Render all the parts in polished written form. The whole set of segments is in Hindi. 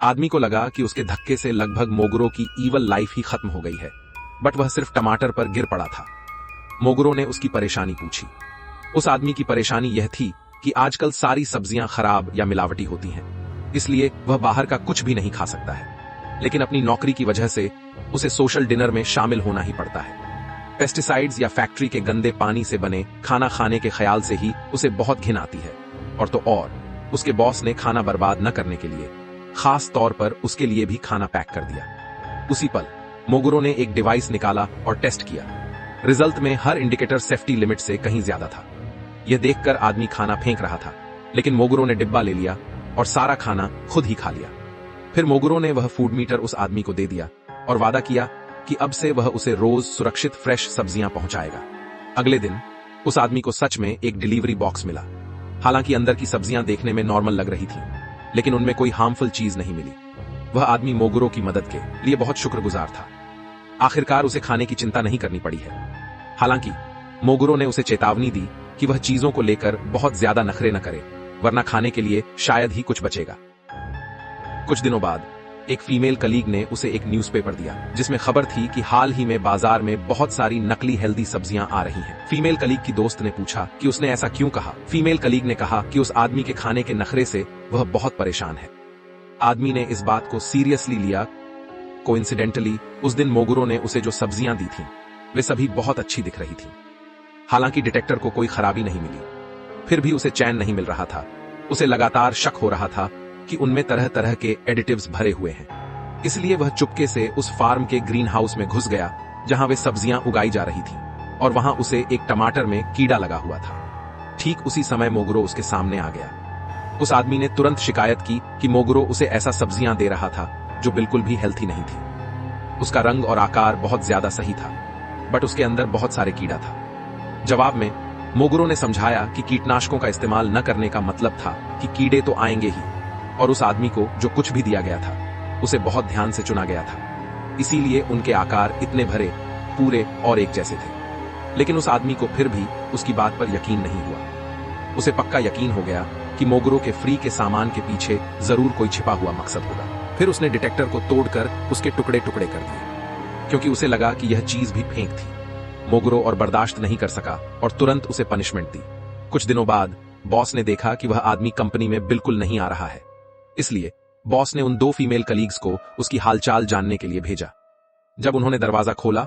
आदमी को लगा कि उसके धक्के से लगभग मोगरो की ईवल लाइफ ही खत्म हो गई है, बट वह सिर्फ टमाटर पर गिर पड़ा था। मोगरो ने उसकी परेशानी पूछी। उस आदमी की परेशानी यह थी कि आजकल सारी सब्जियां खराब या मिलावटी होती हैं, इसलिए वह बाहर का कुछ भी नहीं खा सकता है। लेकिन अपनी नौकरी की वजह से उसे सोशल डिनर में शामिल होना ही पड़ता है। पेस्टिसाइड्स या फैक्ट्री के गंदे पानी से बने खाना खाने के ख्याल से ही उसे बहुत घिन आती है। और तो और उसके बॉस ने खाना बर्बाद न करने के लिए खास तौर पर उसके लिए भी खाना पैक कर दिया। उसी पल मोगरो ने एक डिवाइस निकाला और टेस्ट किया। रिजल्ट में हर इंडिकेटर सेफ्टी लिमिट से कहीं ज्यादा था। यह देखकर आदमी खाना फेंक रहा था, लेकिन मोगरो ने डिब्बा ले लिया और सारा खाना खुद ही खा लिया। फिर मोगरो ने वह फूड मीटर उस आदमी को दे दिया और वादा किया कि अब से वह उसे रोज सुरक्षित फ्रेश सब्जियां पहुंचाएगा। अगले दिन उस आदमी को सच में एक डिलीवरी बॉक्स मिला। हालांकि अंदर की सब्जियां देखने में नॉर्मल लग रही थी, लेकिन उनमें कोई हार्मफुल चीज नहीं मिली। वह आदमी मोगरो की मदद के लिए बहुत शुक्रगुजार था। आखिरकार उसे खाने की चिंता नहीं करनी पड़ी है। हालांकि मोगरो ने उसे चेतावनी दी कि वह चीजों को लेकर बहुत ज्यादा नखरे न करे, वरना खाने के लिए शायद ही कुछ बचेगा। कुछ दिनों बाद एक फीमेल कलीग ने उसे एक न्यूज़पेपर दिया, जिसमें खबर थी कि हाल ही में बाजार में बहुत सारी नकली हेल्दी सब्जियां आ रही हैं। फीमेल कलीग की दोस्त ने पूछा कि उसने ऐसा क्यों कहा। फीमेल कलीग ने कहा कि उस आदमी के खाने के नखरे से वह बहुत परेशान है। आदमी ने इस बात को सीरियसली लिया। कोइंसिडेंटली उस दिन मोगरो ने उसे जो सब्जियां दी थीं, वे सभी बहुत अच्छी दिख रही थीं। हालांकि डिटेक्टर को कोई खराबी नहीं मिली, फिर भी उसे चैन नहीं मिल रहा था। उसे लगातार शक हो रहा था कि उनमें तरह तरह के एडिटिव्स भरे हुए हैं। इसलिए वह चुपके से उस फार्म के ग्रीन हाउस में घुस गया जहां वे सब्जियां उगाई जा रही थीं, और वहां उसे एक टमाटर में कीड़ा लगा हुआ था। ठीक उसी समय मोगरो उसके सामने आ गया। उस आदमी ने तुरंत शिकायत की कि मोगरो उसे ऐसा सब्जियां दे रहा था जो बिल्कुल भी हेल्थी नहीं थी। उसका रंग और आकार बहुत ज्यादा सही था, बट उसके अंदर बहुत सारे कीड़ा था। जवाब में मोगरो ने समझाया कि कीटनाशकों का इस्तेमाल न करने का मतलब था कि कीड़े तो आएंगे ही, और उस आदमी को जो कुछ भी दिया गया था उसे बहुत ध्यान से चुना गया था, इसीलिए उनके आकार इतने भरे, पूरे और एक जैसे थे। लेकिन उस आदमी को फिर भी उसकी बात पर यकीन नहीं हुआ। उसे पक्का यकीन हो गया कि मोगरो के फ्री के सामान के पीछे जरूर कोई छिपा हुआ मकसद होगा। फिर उसने डिटेक्टर को तोड़कर उसके टुकड़े टुकड़े कर दिए, क्योंकि उसे लगा कि यह चीज भी फेंक थी। मोगरो और बर्दाश्त नहीं कर सका और तुरंत उसे पनिशमेंट दी। कुछ दिनों बाद बॉस ने देखा कि वह आदमी कंपनी में बिल्कुल नहीं आ रहा है, इसलिए बॉस ने उन दो फीमेल कलीग्स को उसकी हालचाल जानने के लिए भेजा। जब उन्होंने दरवाजा खोला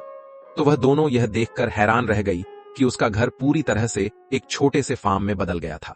तो वह दोनों यह देखकर हैरान रह गई कि उसका घर पूरी तरह से एक छोटे से फार्म में बदल गया था।